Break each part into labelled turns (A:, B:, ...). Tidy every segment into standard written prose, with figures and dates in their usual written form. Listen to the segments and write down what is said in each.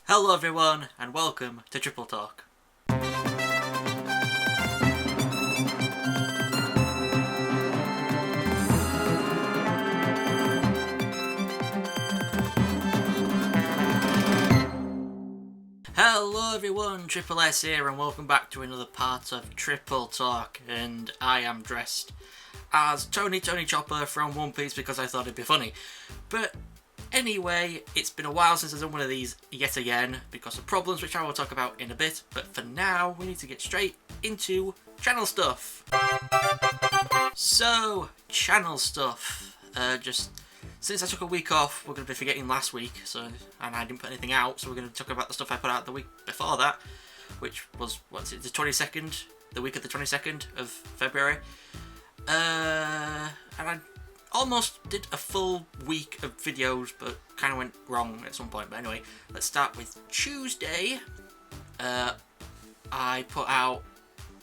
A: Hello everyone, and welcome to Triple Talk. Hello everyone, Triple S here, and welcome back to another part of Triple Talk, and I am dressed as Tony Chopper from One Piece because I thought it'd be funny. But anyway, it's been a while since I've done one of these yet again because of problems which I will talk about in a bit, but for now we need to get straight into channel stuff. So, channel stuff. Just since I took a week off, we're going to be forgetting last week, and I didn't put anything out, so we're going to talk about the stuff I put out the week before that, which was, the 22nd, the week of the 22nd of February. And I almost did a full week of videos, but kind of went wrong at some point. But anyway, let's start with Tuesday. I put out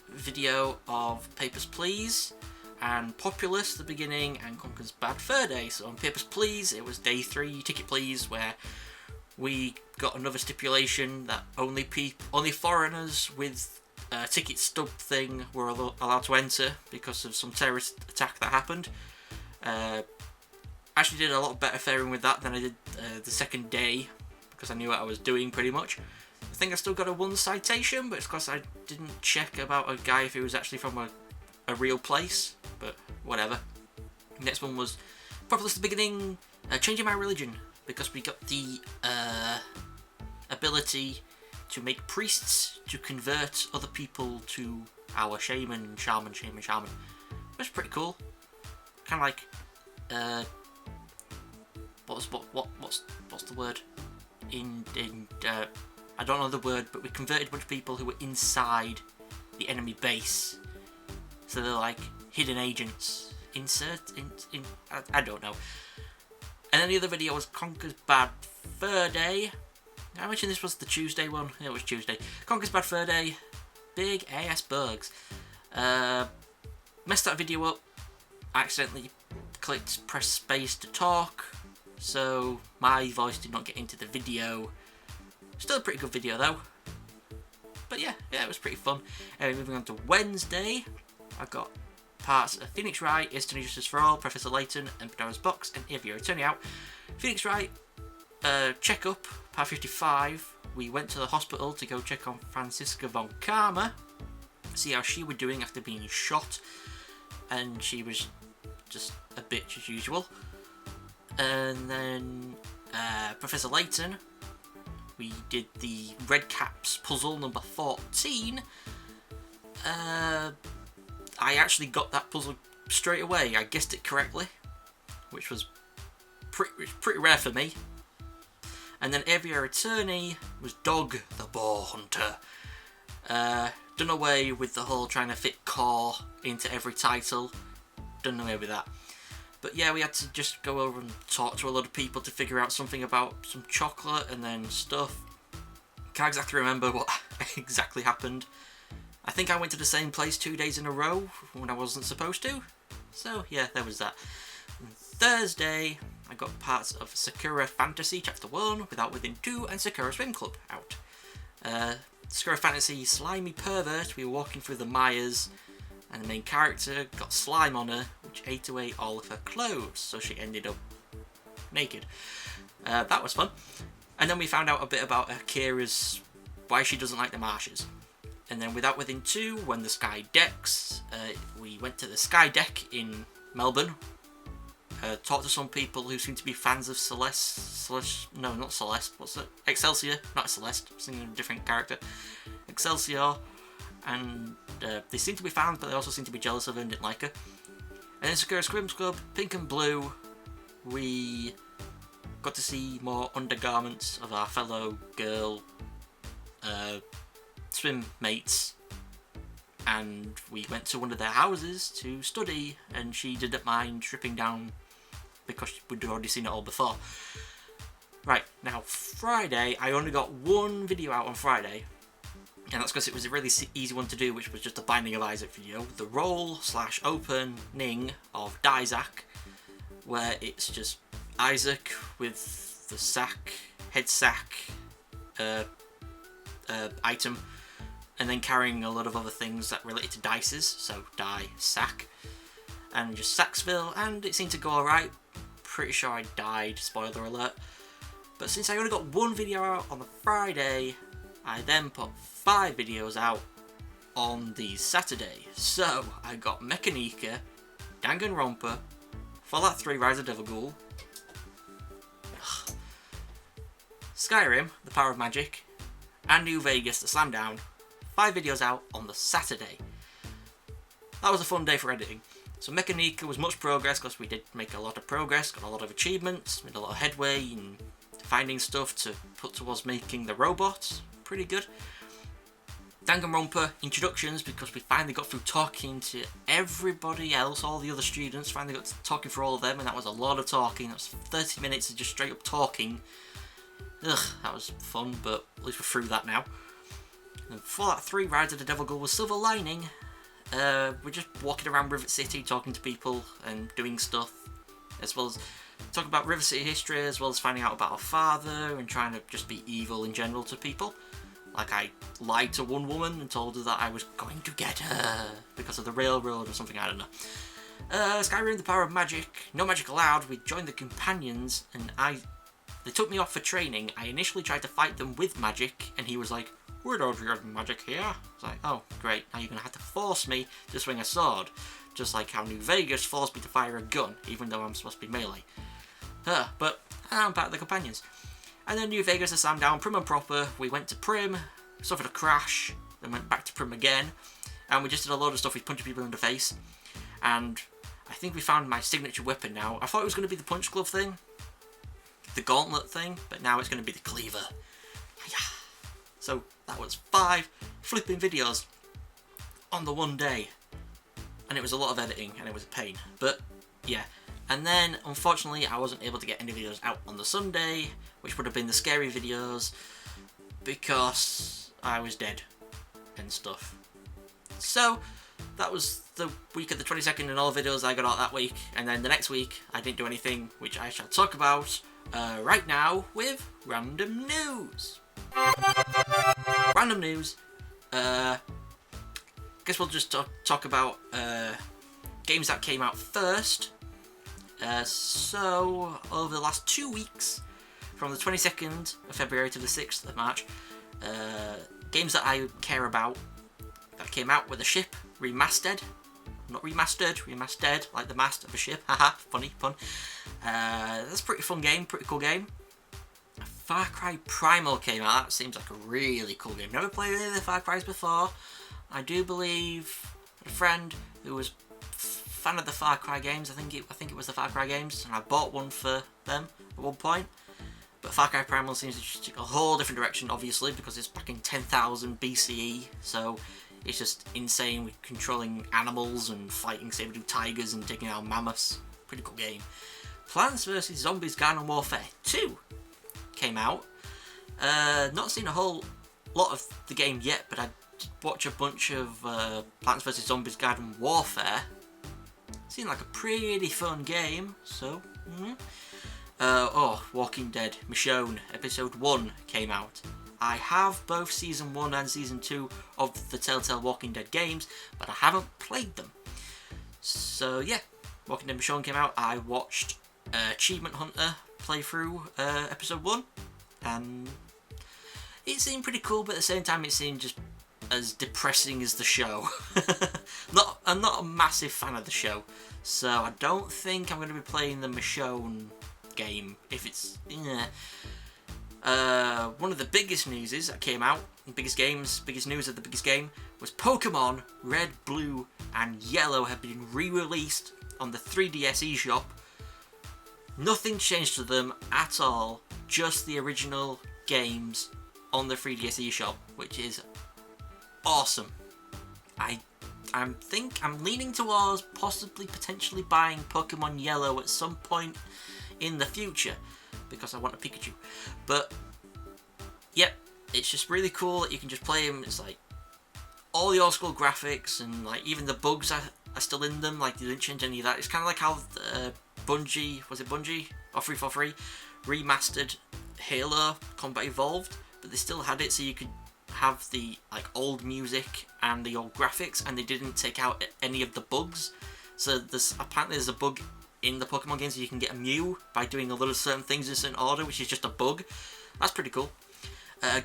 A: a video of Papers, Please and Populous at the beginning, and Conker's Bad Fur Day. So on Papers, Please, it was day 3, Ticket Please, where we got another stipulation that only foreigners with a ticket stub thing were allowed to enter because of some terrorist attack that happened. Actually did a lot better faring with that than I did the second day, because I knew what I was doing pretty much. I think I still got a 1 citation, but it's because I didn't check about a guy if he was actually from a real place, but whatever. Next one was probably at the beginning, changing my religion, because we got the ability to make priests to convert other people to our shaman. It was pretty cool. Kind of like, what's the word? I don't know the word, but we converted a bunch of people who were inside the enemy base. So they're like hidden agents. I don't know. And then the other video was Conker's Bad Fur Day. I mentioned this was the Tuesday one. Yeah, it was Tuesday. Conker's Bad Fur Day. Big AS bugs. Messed that video up. I accidentally pressed space to talk, so my voice did not get into the video. Still a pretty good video though. But yeah, it was pretty fun. Anyway, moving on to Wednesday, I got parts of Phoenix Wright, Instant Justice for All, Professor Layton, and Pandora's Box, and Aviary Attorney out. Phoenix Wright, check-up, part 55. We went to the hospital to go check on Franziska von Karma, see how she was doing after being shot, and she was just a bitch as usual. And then Professor Layton, we did the Red Caps puzzle number 14. I actually got that puzzle straight away. I guessed it correctly, which was pretty rare for me. And then Aviary Attorney was Dog the Boar Hunter. Done away with the whole trying to fit core into every title. Done away with that. But yeah, we had to just go over and talk to a lot of people to figure out something about some chocolate and then stuff. Can't exactly remember what exactly happened. I think I went to the same place 2 days in a row when I wasn't supposed to. So yeah, there was that. And Thursday, I got parts of Sakura Fantasy Chapter 1, Without Within 2, and Sakura Swim Club out. Sakura Fantasy, Slimy Pervert, we were walking through the mires, and the main character got slime on her, which ate away all of her clothes, so she ended up naked. That was fun. And then we found out a bit about Akira's, why she doesn't like the marshes. And then Without Within 2, When the Sky Decks, we went to the Sky Deck in Melbourne, talked to some people who seem to be fans of no, not Celeste, what's it? Excelsior, not Celeste, I'm thinking of a different character. Excelsior, and they seem to be fans, but they also seem to be jealous of her and didn't like her. And then Sakura Swim Club, Pink and Blue, we got to see more undergarments of our fellow girl swim mates, and we went to one of their houses to study, and she didn't mind stripping down because we'd already seen it all before. Right, now Friday, I only got one video out on Friday, and that's because it was a really easy one to do, which was just a Binding of Isaac video, the roll/opening of Dizak, where it's just Isaac with the head sack, item, and then carrying a lot of other things that related to dices, so die, sack, and just Sacksville, and it seemed to go alright. Pretty sure I died, spoiler alert. But since I only got one video out on the Friday, I then put 5 videos out on the Saturday. So I got Mechanica, Danganronpa, Fallout 3 Rise of Devil Ghoul, Skyrim, The Power of Magic, and New Vegas, The Slam Down. 5 videos out on the Saturday. That was a fun day for editing. So Mechanica was much progress because we did make a lot of progress, got a lot of achievements, made a lot of headway in finding stuff to put towards making the robots. Pretty good. Danganronpa introductions, because we finally got through talking to everybody else, all the other students, finally got to talking for all of them, and that was a lot of talking. That was 30 minutes of just straight up talking. Ugh, that was fun, but at least we're through that now. And Fallout 3 Rise of the Devil Ghoul was Silver Lining. We're just walking around Rivet City, talking to people and doing stuff, as well as talking about Rivet City history, as well as finding out about our father and trying to just be evil in general to people. Like I lied to one woman and told her that I was going to get her because of the railroad or something, I don't know. Skyrim, The Power of Magic, no magic allowed. We joined the companions and they took me off for training. I initially tried to fight them with magic and he was like, "We don't use magic here." I was like, oh great, now you're going to have to force me to swing a sword. Just like how New Vegas forced me to fire a gun, even though I'm supposed to be melee. But I'm part of the companions. And then New Vegas, The Slam Down, Prim and Proper. We went to Prim, suffered a crash, then went back to Prim again. And we just did a load of stuff with punching people in the face. And I think we found my signature weapon now. I thought it was going to be the punch glove thing, the gauntlet thing, but now it's going to be the cleaver. So that was 5 flipping videos on the one day. And it was a lot of editing and it was a pain. But yeah. And then unfortunately I wasn't able to get any videos out on the Sunday, which would have been the scary videos, because I was dead and stuff. So that was the week of the 22nd and all the videos I got out that week. And then the next week I didn't do anything, which I shall talk about right now with random news. Random news. Guess we'll just talk about games that came out first. So over the last 2 weeks, from the 22nd of February to the 6th of March, games that I care about that came out with a ship remastered. Not remastered, remastered, like the mast of a ship. Haha, funny pun. That's a pretty fun game, pretty cool game. Far Cry Primal came out. That seems like a really cool game. Never played any of the Far Cry's before. I do believe a friend who was fan of the Far Cry games. I think it was the Far Cry games, and I bought one for them at one point. But Far Cry Primal seems to just take a whole different direction, obviously, because it's back in 10,000 BCE. So it's just insane with controlling animals and fighting saber-tooth tigers and taking out mammoths. Pretty cool game. Plants vs Zombies Garden Warfare 2 came out. Not seen a whole lot of the game yet, but I did watch a bunch of Plants vs Zombies Garden Warfare. Seemed like a pretty fun game, so Walking Dead Michonne Episode 1 came out. I have both Season 1 and Season 2 of the Telltale Walking Dead games, but I haven't played them. So yeah, Walking Dead Michonne came out. I watched Achievement Hunter playthrough Episode 1, and it seemed pretty cool, but at the same time it seemed just as depressing as the show. I'm not a massive fan of the show, so I don't think I'm going to be playing the Michonne game if it's one of the biggest newses that came out, biggest news of the biggest game, was Pokemon Red, Blue and Yellow have been re-released on the 3DS eShop. Nothing changed to them at all, just the original games on the 3DS eShop, which is awesome. I'm leaning towards potentially buying Pokemon Yellow at some point in the future, because I want a Pikachu. But yep, it's just really cool that you can just play them. It's like all the old school graphics, and like even the bugs are still in them. Like they didn't change any of that. It's kind of like how Bungie or 343 remastered Halo Combat Evolved, but they still had it so you could have the like old music and the old graphics, and they didn't take out any of the bugs. So apparently there's a bug in the Pokemon games, so you can get a Mew by doing a lot of certain things in a certain order, which is just a bug. That's pretty cool.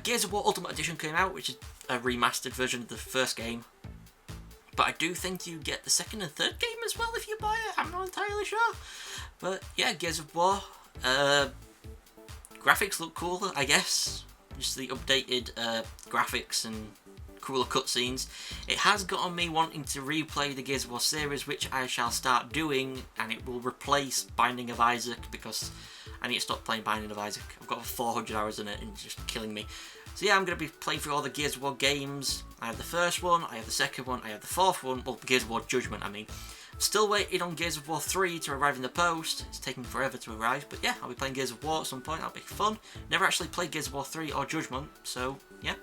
A: Gears of War Ultimate Edition came out, which is a remastered version of the first game. But I do think you get the second and third game as well if you buy it. I'm not entirely sure. But yeah, Gears of War. Graphics look cool, I guess. Just the updated graphics and cooler cutscenes. It has gotten me wanting to replay the Gears of War series, which I shall start doing, and it will replace Binding of Isaac because I need to stop playing Binding of Isaac. I've got 400 hours in it and it's just killing me. So yeah, I'm going to be playing through all the Gears of War games. I have the first one, I have the second one, I have the fourth one, well, Gears of War Judgment, I mean. Still waiting on Gears of War 3 to arrive in the post. It's taking forever to arrive, but yeah, I'll be playing Gears of War at some point. That'll be fun. Never actually played Gears of War 3 or Judgment, so yeah.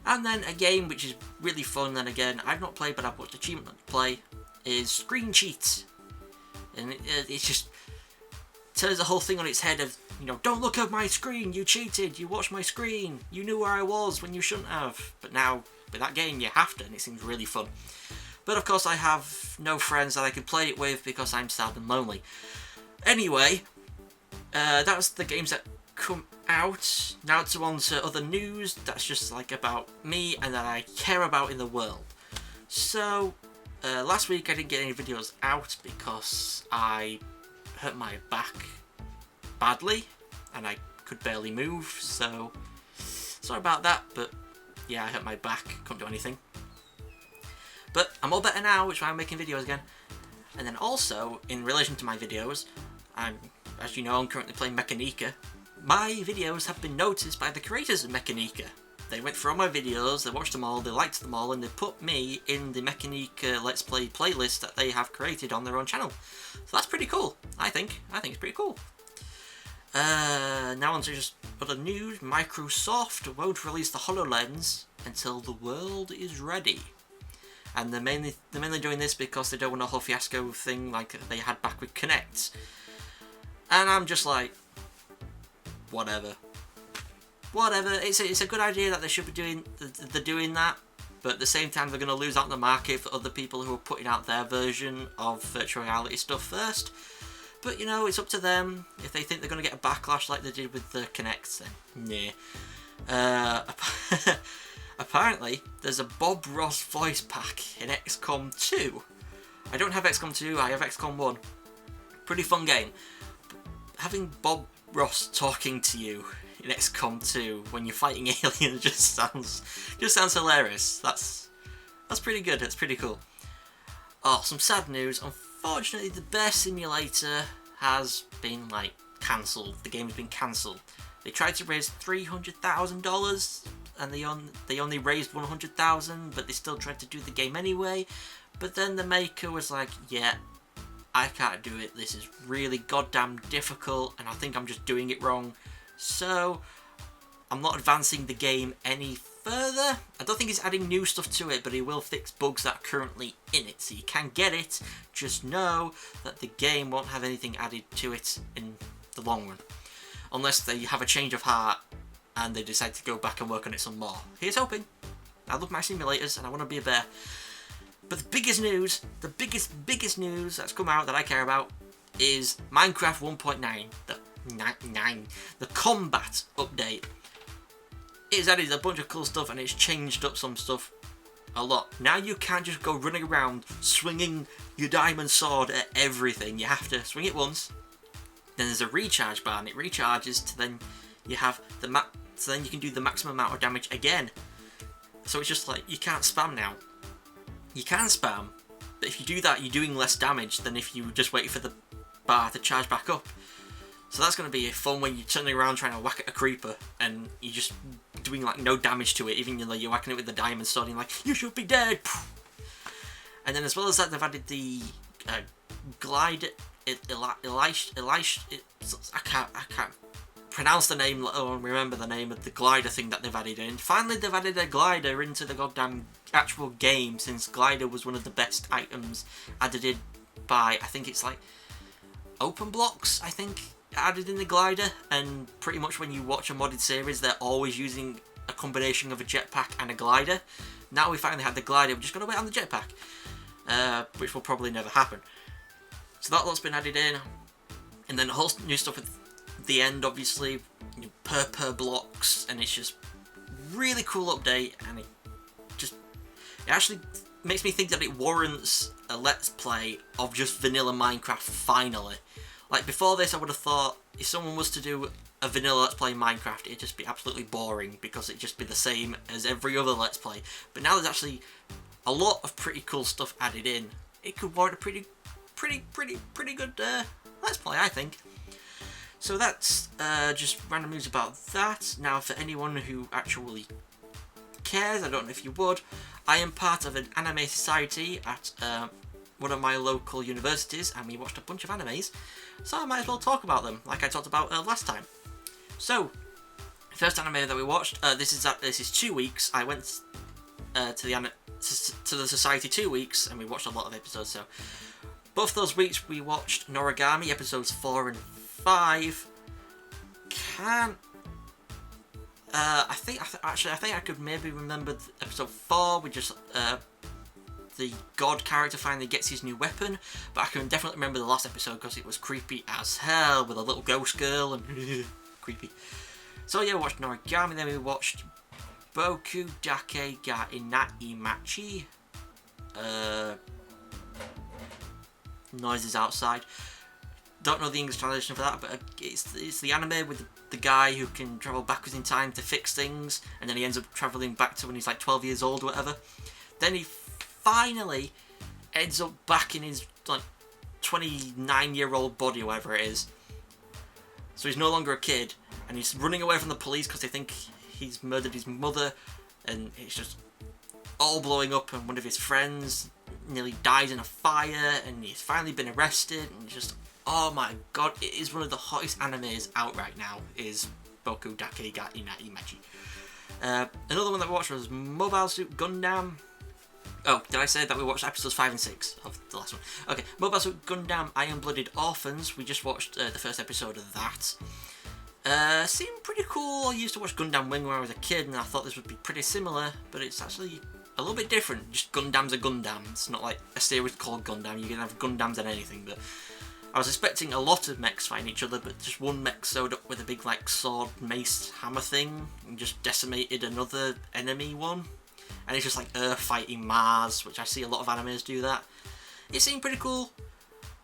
A: And then a game which is really fun, then again, I've not played, but I've watched Achievement play, is Screen Cheat. And it's just turns the whole thing on its head of, you know, don't look at my screen, you cheated, you watched my screen, you knew where I was when you shouldn't have. But now, with that game, you have to, and it seems really fun. But of course I have no friends that I can play it with because I'm sad and lonely. Anyway, that was the games that come out. Now to on to other news that's just like about me and that I care about in the world. So, last week I didn't get any videos out because I hurt my back badly and I could barely move, so sorry about that, but yeah, I hurt my back, couldn't do anything. But I'm all better now, which is why I'm making videos again. And then also, in relation to my videos, as you know, I'm currently playing Mechanica. My videos have been noticed by the creators of Mechanica. They went through all my videos, they watched them all, they liked them all, and they put me in the Mechanica Let's Play playlist that they have created on their own channel. So that's pretty cool, I think. I think it's pretty cool. Now on to just other news. Microsoft won't release the HoloLens until the world is ready. And they're mainly doing this because they don't want a whole fiasco thing like they had back with Kinect. And I'm just like, whatever. Whatever. It's a good idea that they should be doing that, but at the same time they're going to lose out on the market for other people who are putting out their version of virtual reality stuff first. But you know, it's up to them. If they think they're going to get a backlash like they did with the Kinect, then nah. Apparently, there's a Bob Ross voice pack in XCOM 2. I don't have XCOM 2, I have XCOM 1. Pretty fun game. Having Bob Ross talking to you in XCOM 2 when you're fighting aliens just sounds hilarious. That's pretty good, that's pretty cool. Oh, some sad news. Unfortunately, the Bear Simulator has been, like, cancelled. The game's been cancelled. They tried to raise $300,000 and they only raised $100,000, but they still tried to do the game anyway. But then the maker was like, yeah, I can't do it, this is really goddamn difficult and I think I'm just doing it wrong, so I'm not advancing the game any further. I don't think he's adding new stuff to it, but he will fix bugs that are currently in it, so you can get it, just know that the game won't have anything added to it in the long run, unless they have a change of heart and they decide to go back and work on it some more. Here's hoping. I love my simulators and I want to be a bear. But the biggest news, the biggest news that's come out that I care about is Minecraft 1.9, the combat update. It's added a bunch of cool stuff and it's changed up some stuff a lot. Now you can't just go running around swinging your diamond sword at everything. You have to swing it once, then there's a recharge bar and it recharges to then you have the so then you can do the maximum amount of damage again. So it's just like, you can't spam now. You can spam, but if you do that, you're doing less damage than if you just wait for the bar to charge back up. So that's going to be fun when you're turning around trying to whack at a creeper and you're just doing like no damage to it, even though you're whacking it with the diamond sword and you're like, you should be dead. And then as well as that, they've added the glide, I can't pronounce the name or remember the name of the glider thing that they've added in. Finally, they've added a glider into the goddamn actual game, since glider was one of the best items added in by, I think it's like Open Blocks, I think. added in the glider, and pretty much when you watch a modded series, they're always using a combination of a jetpack and a glider. Now we finally had the glider, we've just got to wait on the jetpack, which will probably never happen. So that lot's been added in, and then a whole new stuff at the end, obviously, per blocks, and it's just really cool update, and it actually makes me think that it warrants a let's play of just vanilla Minecraft finally. Like before this, I would have thought if someone was to do a vanilla let's play Minecraft, it'd just be absolutely boring because it'd just be the same as every other let's play. But now there's actually a lot of pretty cool stuff added in. It could warrant a pretty good let's play, I think. So that's just random news about that. Now, for anyone who actually cares, I don't know if you would, I am part of an anime society at one of my local universities, and we watched a bunch of animes, so I might as well talk about them, like I talked about last time. So, first anime that we watched, this is 2 weeks. I went to the society 2 weeks, and we watched a lot of episodes. So, both those weeks we watched Noragami episodes 4 and 5. I think I could maybe remember episode 4. We just the god character finally gets his new weapon, but I can definitely remember the last episode because it was creepy as hell with a little ghost girl and creepy. So yeah, we watched Noragami, then we watched Boku Dake ga Inaimachi. Noises outside. Don't know the English translation for that, but it's the anime with the guy who can travel backwards in time to fix things, and then he ends up travelling back to when he's like 12 years old or whatever. Then he finally ends up back in his like 29-year-old body or whatever it is. So he's no longer a kid, and he's running away from the police because they think he's murdered his mother, and it's just all blowing up, and one of his friends nearly dies in a fire, and he's finally been arrested, and just, oh my god, it is one of the hottest animes out right now, is Boku Dake ga Inaimachi. Another one that we watched was Mobile Suit Gundam. Oh, did I say that we watched episodes 5 and 6 of the last one? Okay, Mobile Suit Gundam Iron-Blooded Orphans. We just watched the first episode of that. Seemed pretty cool. I used to watch Gundam Wing when I was a kid, and I thought this would be pretty similar, but it's actually a little bit different. Just Gundam's a Gundam. It's not like a series called Gundam. You can have Gundams and anything, but I was expecting a lot of mechs fighting each other, but just one mech showed up with a big like sword, mace, hammer thing, and just decimated another enemy one. And it's just like Earth fighting Mars, which I see a lot of animes do that. It seemed pretty cool,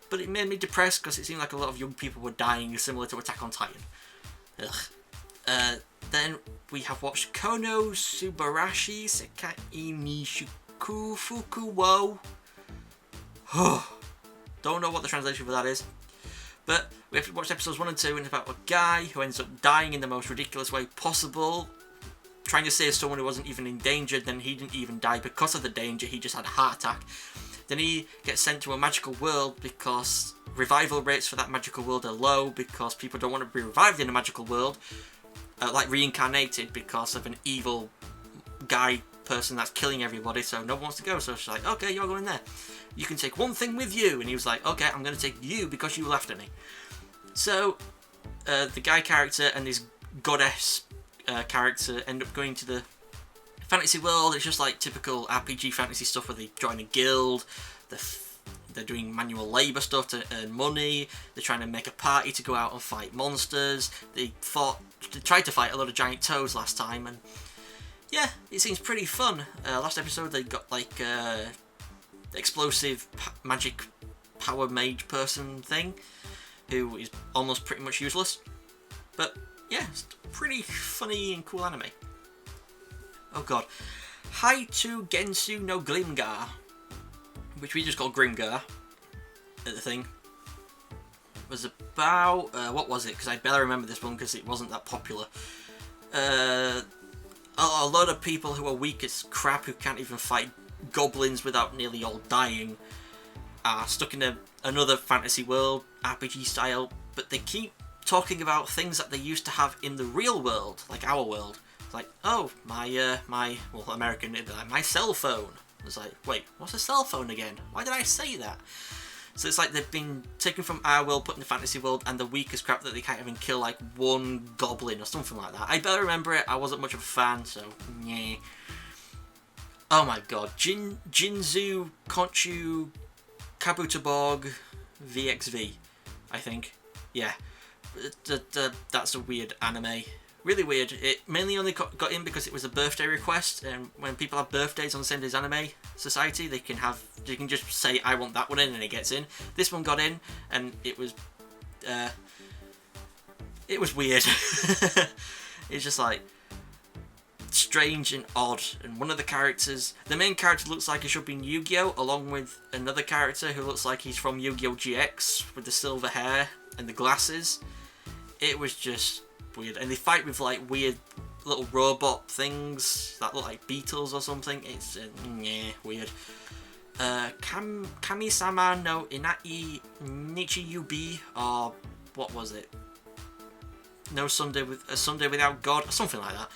A: but it made me depressed because it seemed like a lot of young people were dying, similar to Attack on Titan. Ugh. Then we have watched Kono Subarashi Sekai ni Shuku Fuku wo. Don't know what the translation for that is. But we have watched episodes 1 and 2, and it's about a guy who ends up dying in the most ridiculous way possible, trying to save someone who wasn't even in danger. Then he didn't even die because of the danger, he just had a heart attack. Then he gets sent to a magical world because revival rates for that magical world are low because people don't want to be revived in a magical world, like reincarnated, because of an evil guy person that's killing everybody, so no one wants to go. So she's like, okay, you're going there. You can take one thing with you. And he was like, okay, I'm going to take you because you laughed at me. So the guy character and this goddess character end up going to the fantasy world. It's just like typical RPG fantasy stuff where they join a guild, they're doing manual labour stuff to earn money, they're trying to make a party to go out and fight monsters. They tried to fight a lot of giant toads last time, and yeah, it seems pretty fun. Last episode they got like explosive magic power mage person thing, who is almost pretty much useless. But yeah, it's pretty funny and cool anime. Oh god. Haitu Gensu no Grimgar, which we just call Grimgar at the thing, was about, what was it? Because I barely remember this one because it wasn't that popular. A lot of people who are weak as crap, who can't even fight goblins without nearly all dying, are stuck in another fantasy world, RPG style, but they keep talking about things that they used to have in the real world, like our world. It's like, oh, well, American, it'd be like, my cell phone. It's like, wait, what's a cell phone again? Why did I say that? So it's like they've been taken from our world, put in the fantasy world, and the weakest crap that they can't even kill like one goblin or something like that. I better remember it. I wasn't much of a fan, so yeah. Oh my god, Jinzu Konchu Kabutoborg VXV, I think. Yeah, that's a weird anime. Really weird. It mainly only got in because it was a birthday request, and when people have birthdays on the same day as Anime Society, they can just say I want that one in, and it gets in. This one got in, and it was weird. It's just like strange and odd, and one of the main character looks like he should be in Yu-Gi-Oh! Along with another character who looks like he's from Yu-Gi-Oh! GX with the silver hair and the glasses. It was just weird, and they fight with like weird little robot things that look like beetles or something. It's weird. Kami-sama no Inai Nichiyubi, or what was it? No Sunday Without God, or something like that.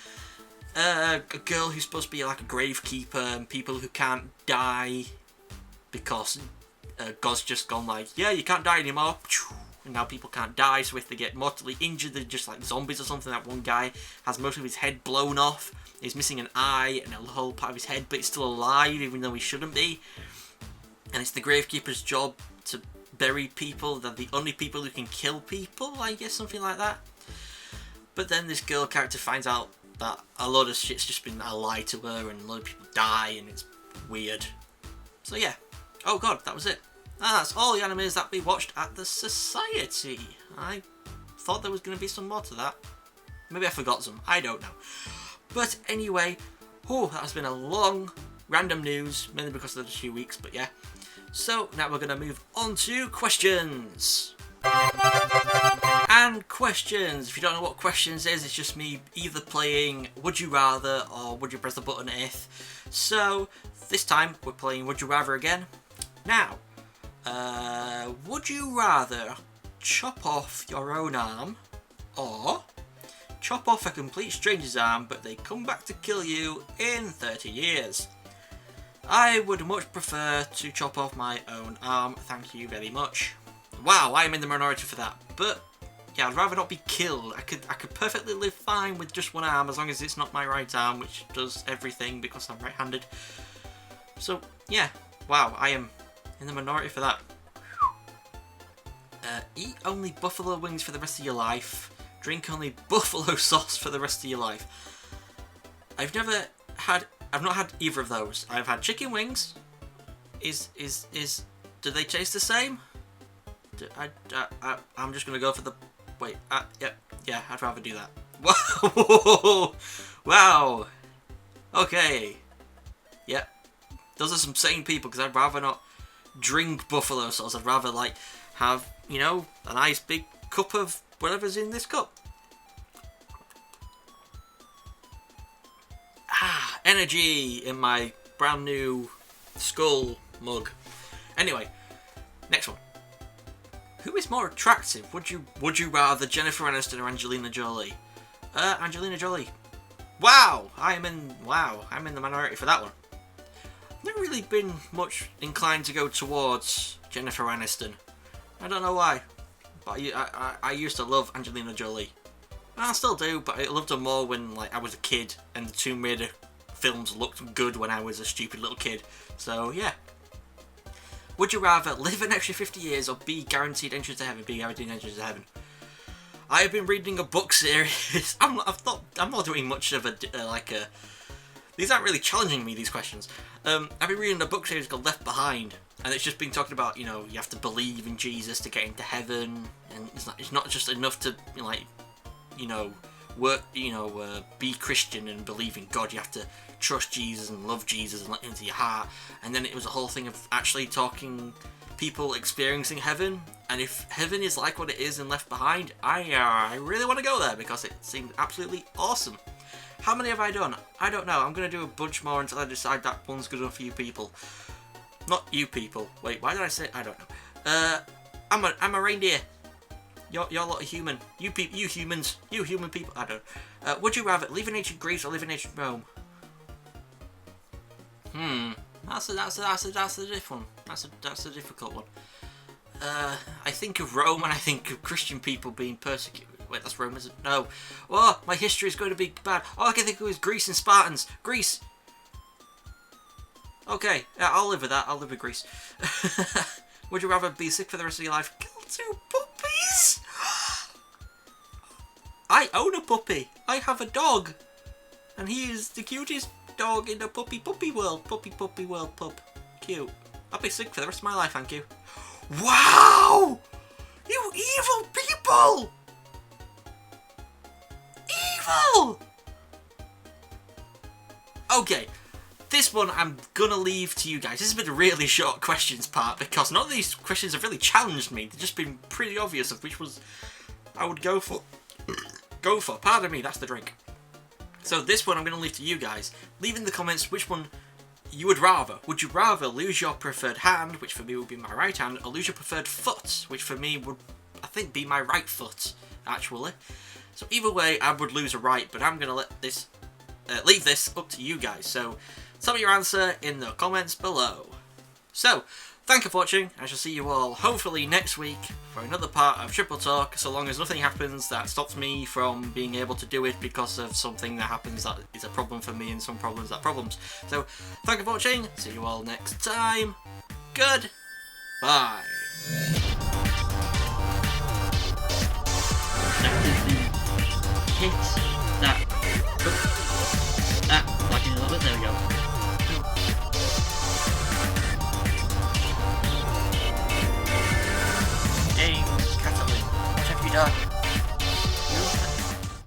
A: A girl who's supposed to be like a gravekeeper, and people who can't die because God's just gone like, yeah, you can't die anymore. And now people can't die, so if they get mortally injured, they're just like zombies or something. That one guy has most of his head blown off. He's missing an eye and a whole part of his head, but he's still alive, even though he shouldn't be. And it's the gravekeeper's job to bury people. They're the only people who can kill people, I guess, something like that. But then this girl character finds out that a lot of shit's just been a lie to her, and a lot of people die, and it's weird. So yeah. Oh god, that was it. That's all the animes that we watched at the Society. I thought there was going to be some more to that. Maybe I forgot some. I don't know. But anyway, that has been a long random news, mainly because of the 2 weeks, but yeah. So now we're going to move on to questions. And questions. If you don't know what questions is, it's just me either playing Would You Rather or Would You Press the Button If. So this time we're playing Would You Rather again. Now, would you rather chop off your own arm or chop off a complete stranger's arm but they come back to kill you in 30 years? I would much prefer to chop off my own arm, thank you very much. Wow, I am in the minority for that, but yeah, I'd rather not be killed. I could perfectly live fine with just one arm as long as it's not my right arm, which does everything because I'm right-handed. So yeah, wow, I am in the minority for that. Eat only buffalo wings for the rest of your life. Drink only buffalo sauce for the rest of your life. I've not had either of those. I've had chicken wings. Do they taste the same? I'm just gonna go for the. Wait. Yeah. I'd rather do that. Whoa! Wow. Okay. Yeah. Those are some sane people, because I'd rather not drink buffalo sauce. I'd rather like have, a nice big cup of whatever's in this cup. Energy in my brand new skull mug. Anyway, next one. Who is more attractive? Would you rather Jennifer Aniston or Angelina Jolie? Angelina Jolie. Wow, I'm in the minority for that one. I've never really been much inclined to go towards Jennifer Aniston. I don't know why, but I used to love Angelina Jolie. I still do, but I loved her more when I was a kid, and the Tomb Raider films looked good when I was a stupid little kid. So yeah. Would you rather live an extra 50 years or be guaranteed entrance to heaven? I have been reading a book series. I'm not doing much of a These aren't really challenging me, these questions. I've been reading a book series called Left Behind, and it's just been talking about, you have to believe in Jesus to get into heaven, and it's not just enough to work, be Christian and believe in God. You have to trust Jesus and love Jesus and let him into your heart. And then it was a whole thing of actually talking people experiencing heaven, and if heaven is like what it is in Left Behind, I really want to go there because it seemed absolutely awesome. How many have I done? I don't know. I'm going to do a bunch more until I decide that one's good enough for you people. Not you people. Wait, why did I say? I don't know. I'm a reindeer. You're a lot of human. You humans. You human people. I don't know. Would you rather live in ancient Greece or live in ancient Rome? That's a different one. That's a difficult one. I think of Rome and I think of Christian people being persecuted. Wait, that's Rome, isn't it? No. Oh, my history is going to be bad. All I can think of is Greece and Spartans. Greece! Okay, yeah, I'll live with that. I'll live with Greece. Would you rather be sick for the rest of your life? Kill 2 puppies? I own a puppy. I have a dog. And he is the cutest dog in the puppy world. Puppy world pup. Cute. I'll be sick for the rest of my life, thank you. Wow! You evil people! Evil! Okay, this one I'm gonna leave to you guys. This has been a really short questions part because none of these questions have really challenged me. They've just been pretty obvious of which was I would go for. Pardon me, that's the drink. So this one I'm gonna leave to you guys. Leave in the comments which one you would rather. Would you rather lose your preferred hand, which for me would be my right hand, or lose your preferred foot, which for me would, I think, be my right foot, actually. So either way, I would lose a right, but I'm going to let this, leave this up to you guys. So tell me your answer in the comments below. So, thank you for watching. I shall see you all hopefully next week for another part of Triple Talk, so long as nothing happens that stops me from being able to do it because of something that happens that is a problem for me and some problems that problems. So, thank you for watching. See you all next time. Goodbye. That is the hit that